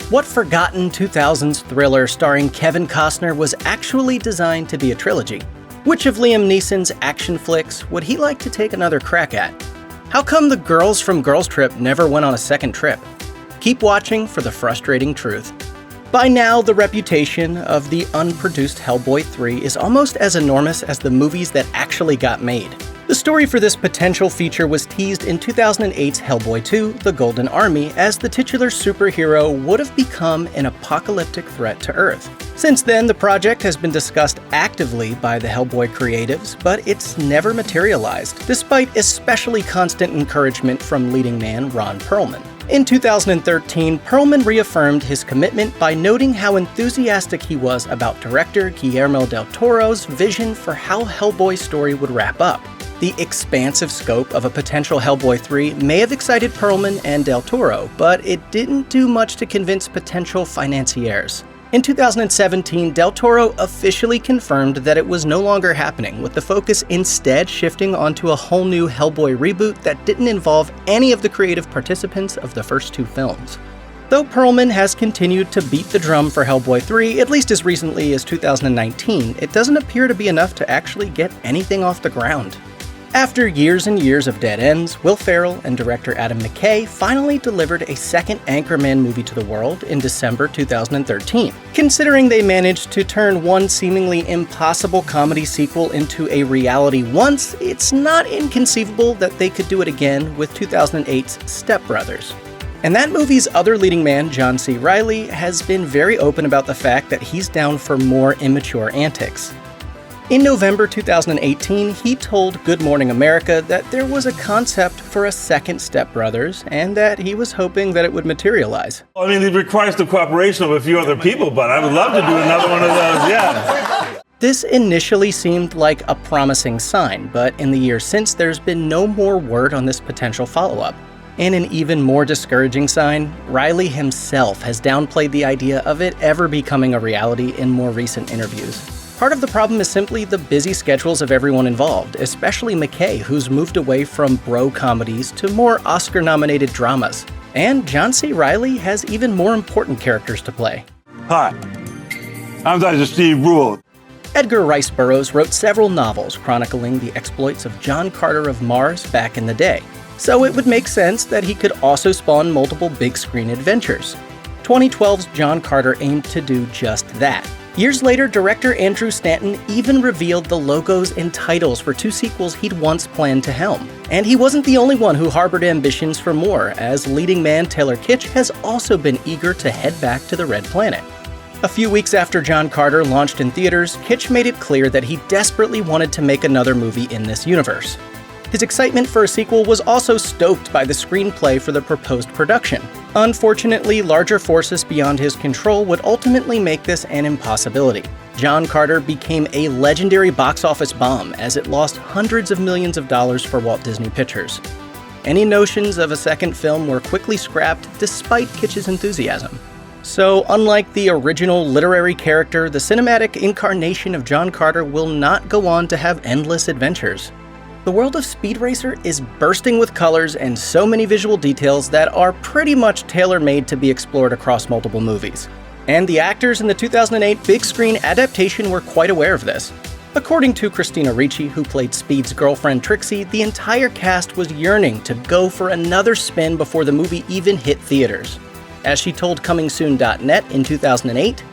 What forgotten 2000s thriller starring Kevin Costner was actually designed to be a trilogy? Which of Liam Neeson's action flicks would he like to take another crack at? How come the girls from Girls Trip never went on a second trip? Keep watching for the frustrating truth. By now, the reputation of the unproduced Hellboy 3 is almost as enormous as the movies that actually got made. The story for this potential feature was teased in 2008's Hellboy 2: The Golden Army, as the titular superhero would have become an apocalyptic threat to Earth. Since then, the project has been discussed actively by the Hellboy creatives, but it's never materialized, despite especially constant encouragement from leading man Ron Perlman. In 2013, Perlman reaffirmed his commitment by noting how enthusiastic he was about director Guillermo del Toro's vision for how Hellboy's story would wrap up. The expansive scope of a potential Hellboy 3 may have excited Perlman and del Toro, but it didn't do much to convince potential financiers. In 2017, del Toro officially confirmed that it was no longer happening, with the focus instead shifting onto a whole new Hellboy reboot that didn't involve any of the creative participants of the first two films. Though Perlman has continued to beat the drum for Hellboy 3, at least as recently as 2019, it doesn't appear to be enough to actually get anything off the ground. After years and years of dead ends, Will Ferrell and director Adam McKay finally delivered a second Anchorman movie to the world in December 2013. Considering they managed to turn one seemingly impossible comedy sequel into a reality once, it's not inconceivable that they could do it again with 2008's Step Brothers. And that movie's other leading man, John C. Reilly, has been very open about the fact that he's down for more immature antics. In November 2018, he told Good Morning America that there was a concept for a second Step Brothers and that he was hoping that it would materialize. I mean, it requires the cooperation of a few other people, but I would love to do another one of those, yeah. This initially seemed like a promising sign, but in the years since, there's been no more word on this potential follow-up. And an even more discouraging sign, Reilly himself has downplayed the idea of it ever becoming a reality in more recent interviews. Part of the problem is simply the busy schedules of everyone involved, especially McKay, who's moved away from bro comedies to more Oscar-nominated dramas. And John C. Reilly has even more important characters to play. Hi, I'm Dr. Steve Brule. Edgar Rice Burroughs wrote several novels chronicling the exploits of John Carter of Mars back in the day, so it would make sense that he could also spawn multiple big-screen adventures. 2012's John Carter aimed to do just that. Years later, director Andrew Stanton even revealed the logos and titles for two sequels he'd once planned to helm. And he wasn't the only one who harbored ambitions for more, as leading man Taylor Kitsch has also been eager to head back to the Red Planet. A few weeks after John Carter launched in theaters, Kitsch made it clear that he desperately wanted to make another movie in this universe. His excitement for a sequel was also stoked by the screenplay for the proposed production. Unfortunately, larger forces beyond his control would ultimately make this an impossibility. John Carter became a legendary box office bomb as it lost hundreds of millions of dollars for Walt Disney Pictures. Any notions of a second film were quickly scrapped despite Kitsch's enthusiasm. So, unlike the original literary character, the cinematic incarnation of John Carter will not go on to have endless adventures. The world of Speed Racer is bursting with colors and so many visual details that are pretty much tailor-made to be explored across multiple movies. And the actors in the 2008 big screen adaptation were quite aware of this. According to Christina Ricci, who played Speed's girlfriend Trixie, the entire cast was yearning to go for another spin before the movie even hit theaters. As she told ComingSoon.net in 2008,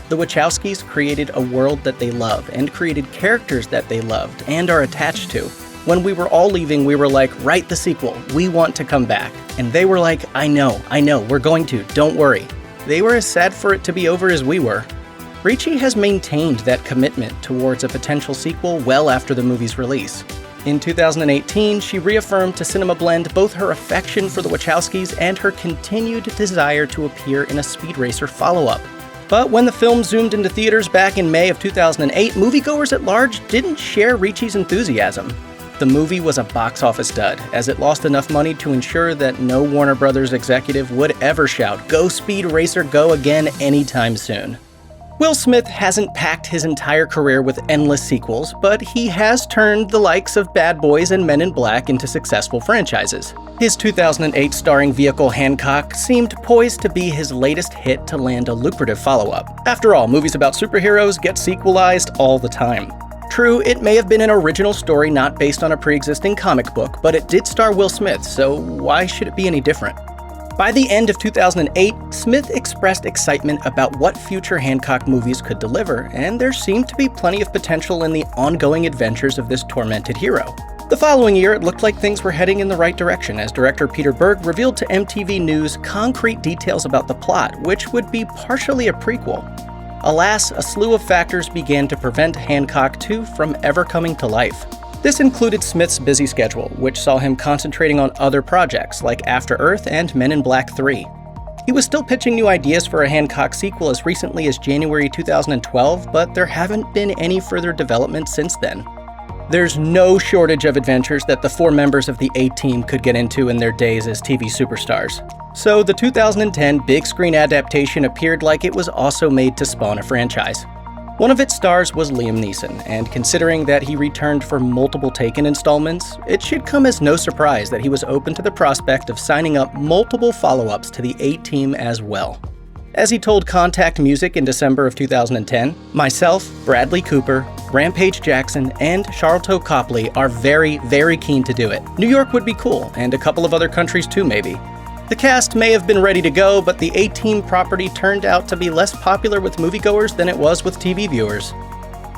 the Wachowskis created a world that they love and created characters that they loved and are attached to. When we were all leaving, we were like, write the sequel, we want to come back. And they were like, I know, we're going to, don't worry. They were as sad for it to be over as we were. Ricci has maintained that commitment towards a potential sequel well after the movie's release. In 2018, she reaffirmed to Cinema Blend both her affection for the Wachowskis and her continued desire to appear in a Speed Racer follow-up. But when the film zoomed into theaters back in May of 2008, moviegoers at large didn't share Ricci's enthusiasm. The movie was a box office dud, as it lost enough money to ensure that no Warner Brothers executive would ever shout, "Go Speed Racer, go again" anytime soon. Will Smith hasn't packed his entire career with endless sequels, but he has turned the likes of Bad Boys and Men in Black into successful franchises. His 2008 starring vehicle Hancock seemed poised to be his latest hit to land a lucrative follow-up. After all, movies about superheroes get sequelized all the time. True, it may have been an original story not based on a pre-existing comic book, but it did star Will Smith, so why should it be any different? By the end of 2008, Smith expressed excitement about what future Hancock movies could deliver, and there seemed to be plenty of potential in the ongoing adventures of this tormented hero. The following year, it looked like things were heading in the right direction as director Peter Berg revealed to MTV News concrete details about the plot, which would be partially a prequel. Alas, a slew of factors began to prevent Hancock 2 from ever coming to life. This included Smith's busy schedule, which saw him concentrating on other projects like After Earth and Men in Black 3. He was still pitching new ideas for a Hancock sequel as recently as January 2012, but there haven't been any further development since then. There's no shortage of adventures that the four members of the A-Team could get into in their days as TV superstars. So the 2010 big screen adaptation appeared like it was also made to spawn a franchise. One of its stars was Liam Neeson, and considering that he returned for multiple Taken installments, it should come as no surprise that he was open to the prospect of signing up multiple follow-ups to the A-Team as well. As he told Contact Music in December of 2010, myself, Bradley Cooper, Rampage Jackson, and Sharlto Copley are very, very keen to do it. New York would be cool, and a couple of other countries too maybe. The cast may have been ready to go, but the A-Team property turned out to be less popular with moviegoers than it was with TV viewers.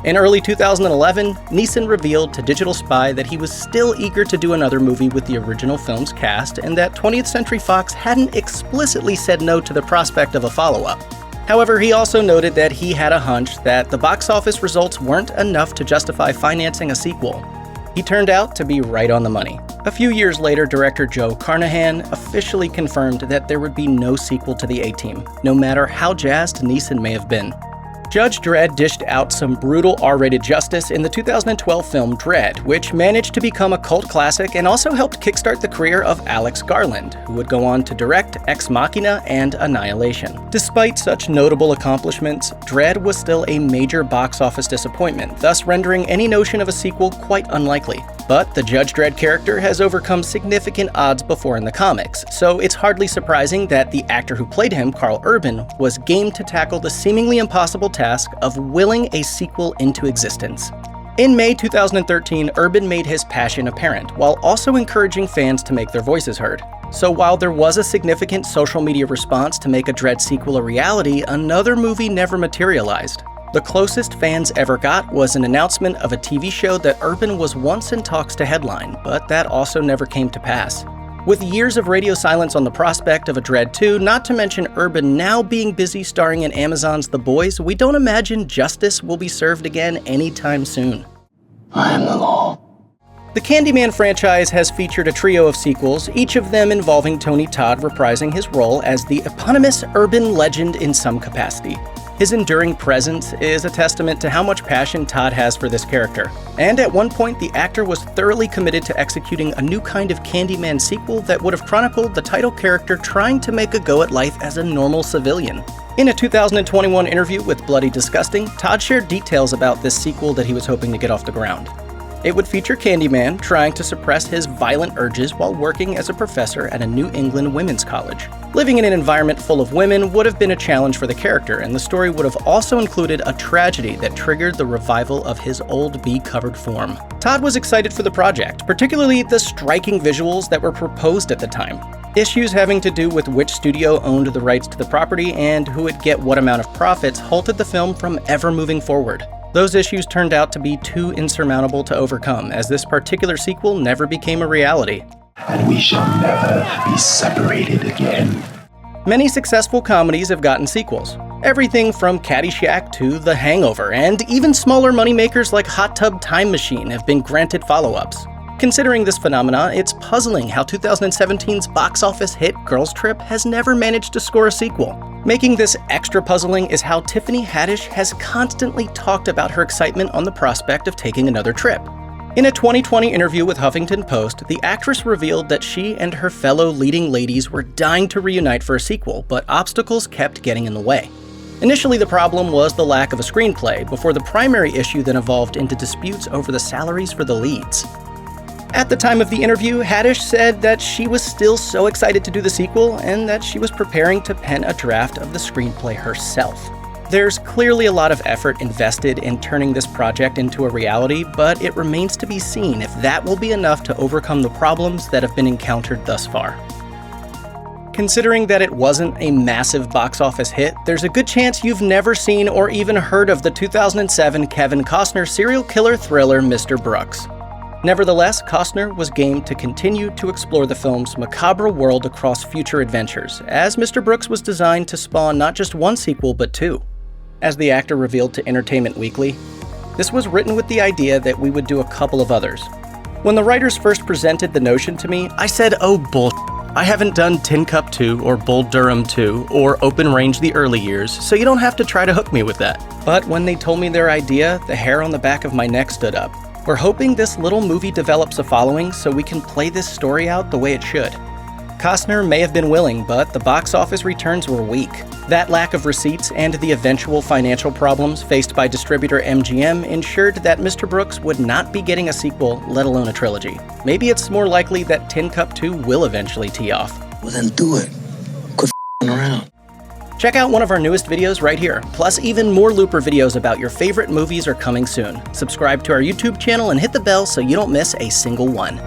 In early 2011, Neeson revealed to Digital Spy that he was still eager to do another movie with the original film's cast, and that 20th Century Fox hadn't explicitly said no to the prospect of a follow-up. However, he also noted that he had a hunch that the box office results weren't enough to justify financing a sequel. He turned out to be right on the money. A few years later, director Joe Carnahan officially confirmed that there would be no sequel to the A-Team, no matter how jazzed Neeson may have been. Judge Dredd dished out some brutal R-rated justice in the 2012 film Dredd, which managed to become a cult classic and also helped kickstart the career of Alex Garland, who would go on to direct Ex Machina and Annihilation. Despite such notable accomplishments, Dredd was still a major box office disappointment, thus rendering any notion of a sequel quite unlikely. But the Judge Dredd character has overcome significant odds before in the comics, so it's hardly surprising that the actor who played him, Karl Urban, was game to tackle the seemingly impossible task of willing a sequel into existence. In May 2013, Urban made his passion apparent, while also encouraging fans to make their voices heard. So while there was a significant social media response to make a Dredd sequel a reality, another movie never materialized. The closest fans ever got was an announcement of a TV show that Urban was once in talks to headline, but that also never came to pass. With years of radio silence on the prospect of a Dredd 2, not to mention Urban now being busy starring in Amazon's The Boys, we don't imagine justice will be served again anytime soon. I am the law. The Candyman franchise has featured a trio of sequels, each of them involving Tony Todd reprising his role as the eponymous urban legend in some capacity. His enduring presence is a testament to how much passion Todd has for this character. And at one point, the actor was thoroughly committed to executing a new kind of Candyman sequel that would have chronicled the title character trying to make a go at life as a normal civilian. In a 2021 interview with Bloody Disgusting, Todd shared details about this sequel that he was hoping to get off the ground. It would feature Candyman trying to suppress his violent urges while working as a professor at a New England women's college. Living in an environment full of women would have been a challenge for the character, and the story would have also included a tragedy that triggered the revival of his old bee-covered form. Todd was excited for the project, particularly the striking visuals that were proposed at the time. Issues having to do with which studio owned the rights to the property and who would get what amount of profits halted the film from ever moving forward. Those issues turned out to be too insurmountable to overcome, as this particular sequel never became a reality. And we shall never be separated again. Many successful comedies have gotten sequels. Everything from Caddyshack to The Hangover, and even smaller moneymakers like Hot Tub Time Machine have been granted follow-ups. Considering this phenomena, it's puzzling how 2017's box office hit Girls Trip has never managed to score a sequel. Making this extra puzzling is how Tiffany Haddish has constantly talked about her excitement on the prospect of taking another trip. In a 2020 interview with Huffington Post, the actress revealed that she and her fellow leading ladies were dying to reunite for a sequel, but obstacles kept getting in the way. Initially, the problem was the lack of a screenplay, before the primary issue then evolved into disputes over the salaries for the leads. At the time of the interview, Haddish said that she was still so excited to do the sequel and that she was preparing to pen a draft of the screenplay herself. There's clearly a lot of effort invested in turning this project into a reality, but it remains to be seen if that will be enough to overcome the problems that have been encountered thus far. Considering that it wasn't a massive box office hit, there's a good chance you've never seen or even heard of the 2007 Kevin Costner serial killer thriller Mr. Brooks. Nevertheless, Costner was game to continue to explore the film's macabre world across future adventures, as Mr. Brooks was designed to spawn not just one sequel but two. As the actor revealed to Entertainment Weekly, this was written with the idea that we would do a couple of others. When the writers first presented the notion to me, I said, "Oh bullshit. I haven't done Tin Cup 2 or Bull Durham 2 or Open Range the early years, so you don't have to try to hook me with that." But when they told me their idea, the hair on the back of my neck stood up. We're hoping this little movie develops a following so we can play this story out the way it should. Costner may have been willing, but the box office returns were weak. That lack of receipts and the eventual financial problems faced by distributor MGM ensured that Mr. Brooks would not be getting a sequel, let alone a trilogy. Maybe it's more likely that Tin Cup 2 will eventually tee off. Well then do it. Quit f***ing around. Check out one of our newest videos right here. Plus, even more Looper videos about your favorite movies are coming soon. Subscribe to our YouTube channel and hit the bell so you don't miss a single one.